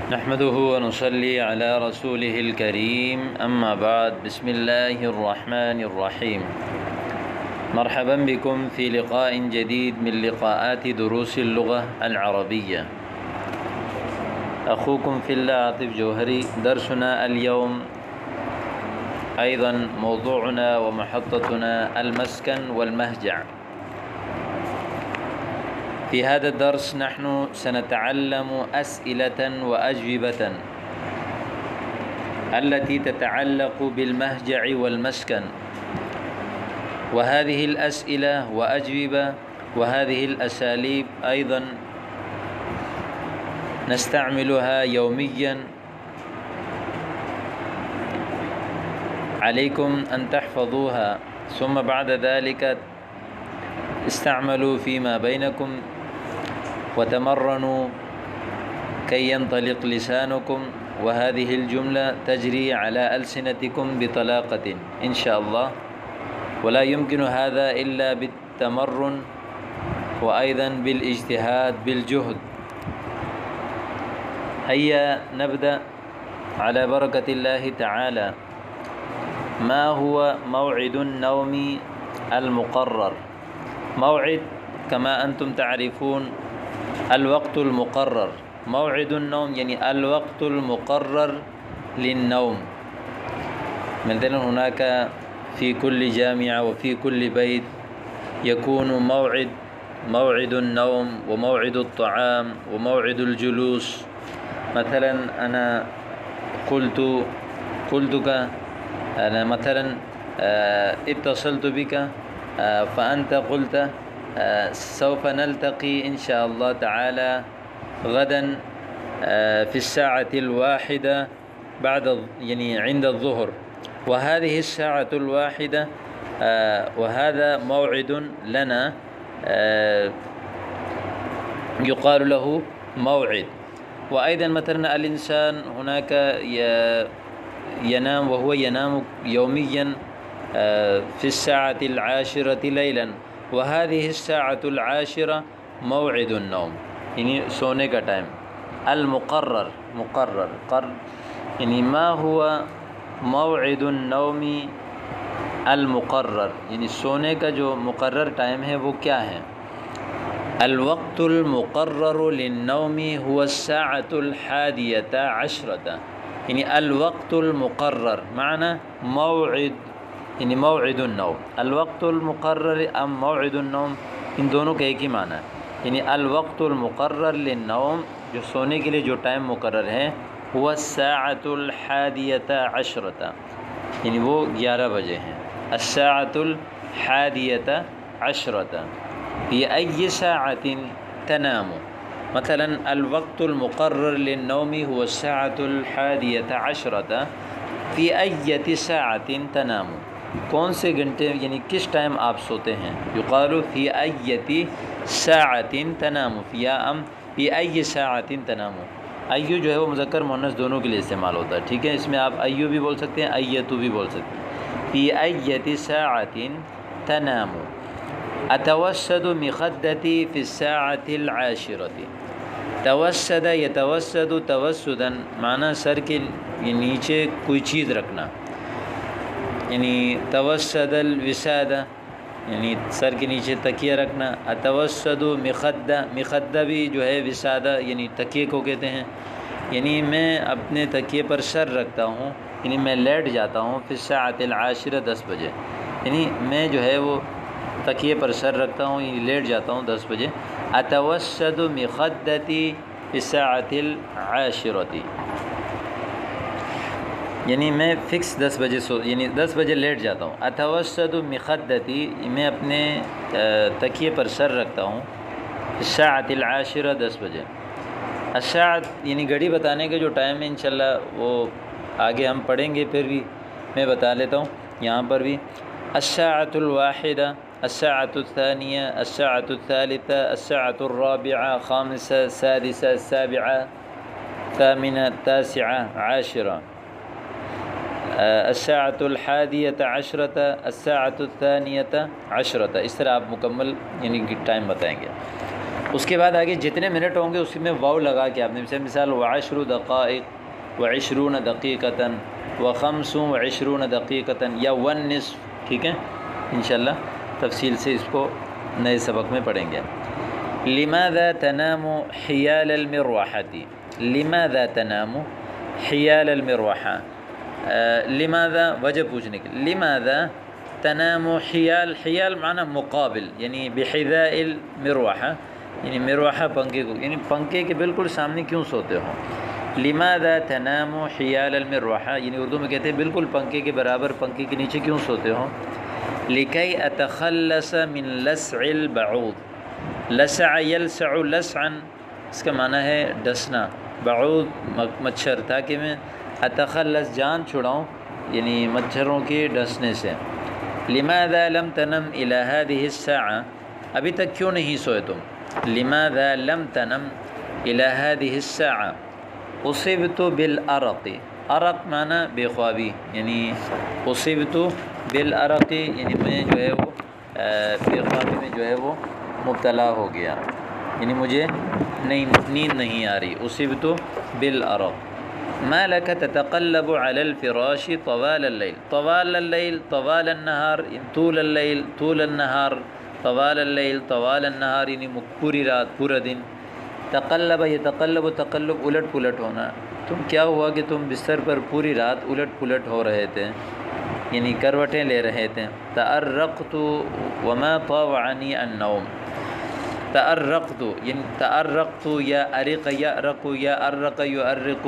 نحمده ونصلي على رسوله الكريم أما بعد بسم الله الرحمن الرحيم. مرحبا بكم في لقاء جديد من لقاءات دروس اللغة العربية. أخوكم في الله عاطف جوهري. درسنا اليوم أيضا موضوعنا ومحطتنا المسكن والمهجع. في هذا الدرس نحن سنتعلم أسئلة وأجوبة التي تتعلق بالمهجع والمسكن، وهذه الأسئلة وأجوبة وهذه الأساليب أيضا نستعملها يوميا. عليكم أن تحفظوها، ثم بعد ذلك استعملوا فيما بينكم وتمرنوا كي ينطلق لسانكم، وهذه الجملة تجري على ألسنتكم بطلاقة إن شاء الله، ولا يمكن هذا إلا بالتمرن وأيضا بالاجتهاد بالجهد. هيا نبدأ على بركة الله تعالى. ما هو موعد النوم المقرر؟ موعد كما أنتم تعرفون الوقت المقرر. موعد النوم يعني الوقت المقرر للنوم. مثلا هناك في كل جامعة وفي كل بيت يكون موعد النوم وموعد الطعام وموعد الجلوس. مثلا أنا قلتك أنا مثلا اتصلت بك فأنت قلت سوف نلتقي إن شاء الله تعالى غدا في الساعة 1 بعد عند الظهر، وهذه الساعة 1 وهذا موعد لنا يقال له موعد. وأيضا مثلا الإنسان هناك ينام، وهو ينام يوميا في الساعة 10 ليلا، وهذه الساعة 10 موعد النوم يعني سونے کا ٹائم. المقرر يعني ما هو موعد النوم المقرر، يعني سونے کا جو مقرر ٹائم ہے وہ کیا ہے؟ الوقت المقرر للنوم هو الساعة 11 يعني الوقت المقرر معنى موعد یعنی موعد النوم. الوقت المقرر ام موعد النوم ان دونوں کا ایک ہی معنی ہے. یعنی الوقت المقرر للنوم جو سونے کے لیے جو ٹائم مقرر ہے وہ الساعة 11 یعنی وہ 11 بجے ہیں. الساعة 11 في أي ساعة تنام. مثلا الوقت المقرر للنوم هو الساعة 11 في أي ساعة تنام. کون سے گھنٹے یعنی کس ٹائم آپ سوتے ہیں؟ یقال فی ایتی ساعۃ تنام فی ای ساعۃ تنام. ایو جو ہے وہ مذکر مؤنث دونوں کے لیے استعمال ہوتا ہے، ٹھیک ہے؟ اس میں آپ ایو بھی بول سکتے ہیں، ایتو بھی بول سکتے ہیں. فی ایتی ساعۃ تنام. اتوسد مخدتی فی الساعۃ 10. توسد یتوسد توسدا معنی سر کے نیچے کوئی چیز رکھنا، یعنی توسد الوسادہ یعنی سر کے نیچے تکیہ رکھنا. اتوسد مخدہ بھی جو ہے وسادہ یعنی تکیے کو کہتے ہیں. یعنی میں اپنے تکیے پر سر رکھتا ہوں، یعنی میں لیٹ جاتا ہوں فی الساعۃ 10 بجے. یعنی میں جو ہے وہ تکیے پر سر رکھتا ہوں، یعنی لیٹ جاتا ہوں 10 بجے. اتوسد مخدتی فی الساعۃ 10 یعنی میں فکس 10 بجے یعنی 10 بجے لیٹ جاتا ہوں. اتوسد مخدتی میں اپنے تکیے پر سر رکھتا ہوں. الساعۃ 10 بجے. الساعۃ یعنی گھڑی بتانے کا جو ٹائم ہے انشاءاللہ وہ آگے ہم پڑھیں گے، پھر بھی میں بتا لیتا ہوں یہاں پر بھی. الساعۃ 1 الساعۃ 2 الساعۃ 3 الساعۃ 4 5 6 7 8 9 10 الساعة 11 الساعة 12 اس طرح آپ مکمل یعنی ٹائم بتائیں گے. اس کے بعد آگے جتنے منٹ ہوں گے اسی میں واو لگا کے آپ نے مثال وعشر دقائق وعشرون دقیقتاً وخمس وعشرون دقیقتاً یا والنصف، ٹھیک ہے، انشاءاللہ تفصیل سے اس کو نئے سبق میں پڑھیں گے۔ لماذا تنام حیال المروحة، لماذا تنام حیال المروحة، لماذا وجہ پوچھنے کے، لماذا تنام حیال، حیال معنی مقابل، یعنی بحذاء المروحة، یعنی مروحہ پنکھے کو، یعنی پنکھے کے بالکل سامنے کیوں سوتے ہو۔ لماذا تنام حیال المروحة، یعنی اردو میں کہتے ہیں بالکل پنکھے کے برابر پنکھے کے نیچے کیوں سوتے ہو۔ لکی اتخلص من لسع البعوض، لسع یلسع لسعا اس کا معنی ہے ڈسنا، بعوض مچھر، تاکہ میں اتخلص جان چھڑاؤں یعنی مچھروں کے ڈسنے سے۔ لماذا لم تنم الى هذه الساعة، ابھی تک کیوں نہیں سوئے تم۔ لماذا لم تنم الى هذه الساعة، اصبت بالارق، ارق معنی بے خوابی، یعنی اصبت بالارق یعنی میں جو ہے وہ بے خوابی میں جو ہے وہ مبتلا ہو گیا، یعنی مجھے نیند نہیں آ رہی، اصبت بالارق۔ ما لك تتقلب على الفراش طوال الليل، طوال الليل طوال النهار، طول الليل طول النهار، طوال الليل طوال النهار یعنی پوری رات پورا دن۔ تقلب یتقلب، تقلب الٹ پلٹ ہونا، تم کیا ہوا کہ تم بستر پر پوری رات الٹ پلٹ ہو رہے تھے، یعنی کروٹیں لے رہے تھے۔ تأرقت وما طاوعني النوم، تأرقت یعنی تأرقت یا ارق یأرق یا ارق یؤرق،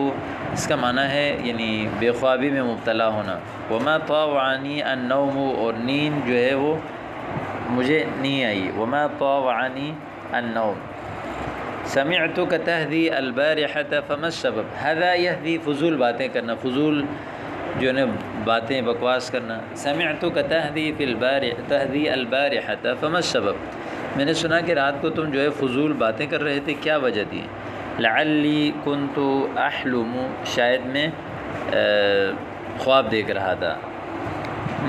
اس کا معنی ہے یعنی بے خوابی میں مبتلا ہونا۔ وما طاوعني النوم، اور نیند جو ہے وہ مجھے نہیں آئی۔ وما طاوعني النوم۔ سمعتك تهذي البارحة فما السبب، هذا يهذي فضول باتیں کرنا، فضول جو ہے باتیں بکواس کرنا۔ سمعتك تهذي في البارحة، تهذي البارحة فما السبب، میں نے سنا کہ رات کو تم جو ہے فضول باتیں کر رہے تھے، کیا وجہ تھی۔ لعلی كنت احلم، شاید میں خواب دیکھ رہا تھا۔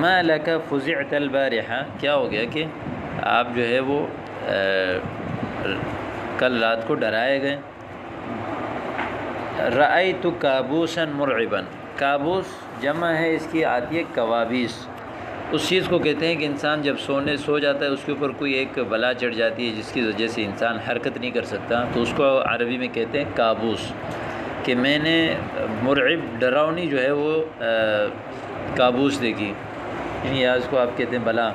ما لك فزعت البارحة، کیا ہو گیا کہ آپ جو ہے وہ کل رات کو ڈرائے گئے۔ رأیت کابوسا مرعبا، کابوس جمع ہے اس کی آتی ہے کوابیس، اس چیز کو کہتے ہیں کہ انسان جب سو جاتا ہے اس کے اوپر کوئی ایک بلا چڑھ جاتی ہے جس کی وجہ سے انسان حرکت نہیں کر سکتا، تو اس کو عربی میں کہتے ہیں کابوس، کہ میں نے مرعب ڈراؤنی جو ہے وہ کابوس دیکھی، یعنی اس کو آپ کہتے ہیں بلا۔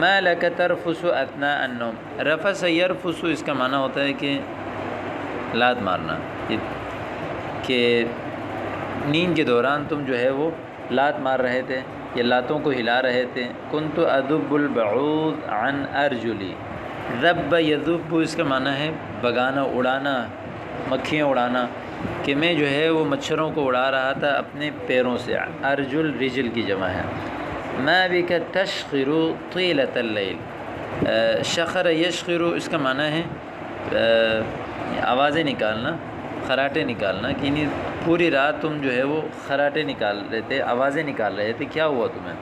ما لک ترفس اثناء النوم، رفس یرفس اس کا معنی ہوتا ہے کہ لات مارنا، کہ نیند کے دوران تم جو ہے وہ لات مار رہے تھے یا لاتوں کو ہلا رہے تھے۔ کنت ادب البعوض عن ارجلی، ذب یذب اس کا معنی ہے بگانا، اڑانا، مکھیاں اڑانا، کہ میں جو ہے وہ مچھروں کو اڑا رہا تھا اپنے پیروں سے۔ ارجل رجل کی جمع ہے۔ ما بک تشخر طیلۃ اللیل، شخر یشخر اس کا معنی ہے آوازیں نکالنا، خراٹے نکالنا، کہ یعنی پوری رات تم جو ہے وہ خراٹے نکال رہے تھے، آوازیں نکال رہے تھے، کیا ہوا تمہیں۔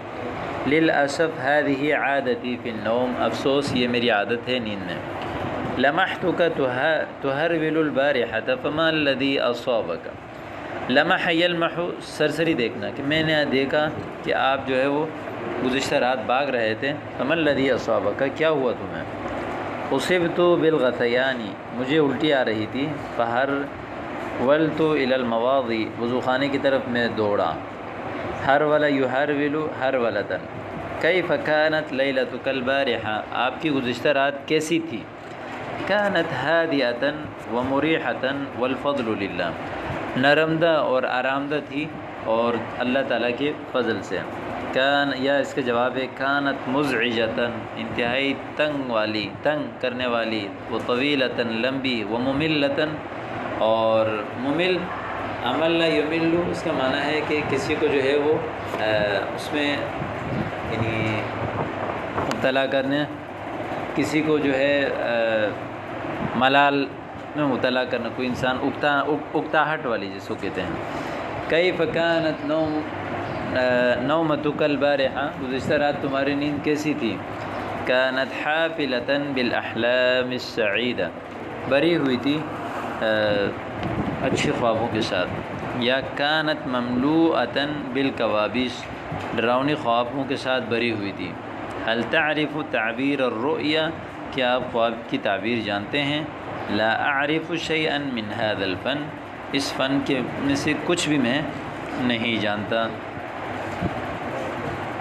للاسف هذه عادتی فی النوم، افسوس یہ میری عادت ہے نیند میں۔ لمحتك تهرول البارحة فما الذي اصابك، لمح یلمح سرسری دیکھنا، کہ میں نے دیکھا کہ آپ جو ہے وہ گزشتہ رات بھاگ رہے تھے۔ فما الذي اصابك، کیا ہوا تمہیں۔ اصبت بالغثیان، مجھے الٹی آ رہی تھی۔ فہرولت الى المواضع، وضو خانے کی طرف میں دوڑا۔ ہرول یہرول ہرولۃ، کیف کانت لیلتک البارحة، آپ کی گزشتہ رات کیسی تھی۔ کانت ہادئة ومریحة والفضل للہ، نرمدہ اور آرامدہ تھی اور اللہ تعالیٰ کے فضل سے۔ کان یا اس کا جواب ہے کانت مزعجۃ، انتہائی تنگ والی، تنگ کرنے والی، وہ طویلۃ لمبی، وہ مملۃ اور ممل، عمل یمل اس کا معنی ہے کہ کسی کو جو ہے وہ اس میں یعنی مبتلا کرنے، کسی کو جو ہے ملال میں مبتلا کرنا، کوئی انسان اکتاہٹ والی جس کو کہتے ہیں۔ کیف کانت نومتک البارحة، گزشتہ رات تمہاری نیند کیسی تھی۔ كانت حافلة بالأحلام السعيدة، بری ہوئی تھی اچھے خوابوں کے ساتھ، یا كانت مملوءة بالكوابيس، ڈراؤنے خوابوں کے ساتھ بری ہوئی تھی۔ هل تعرف تعبیر الرؤیا، کیا آپ خواب کی تعبیر جانتے ہیں؟ لا اعرف شيئا من هذا الفن، اس فن کے میں سے کچھ بھی میں نہیں جانتا۔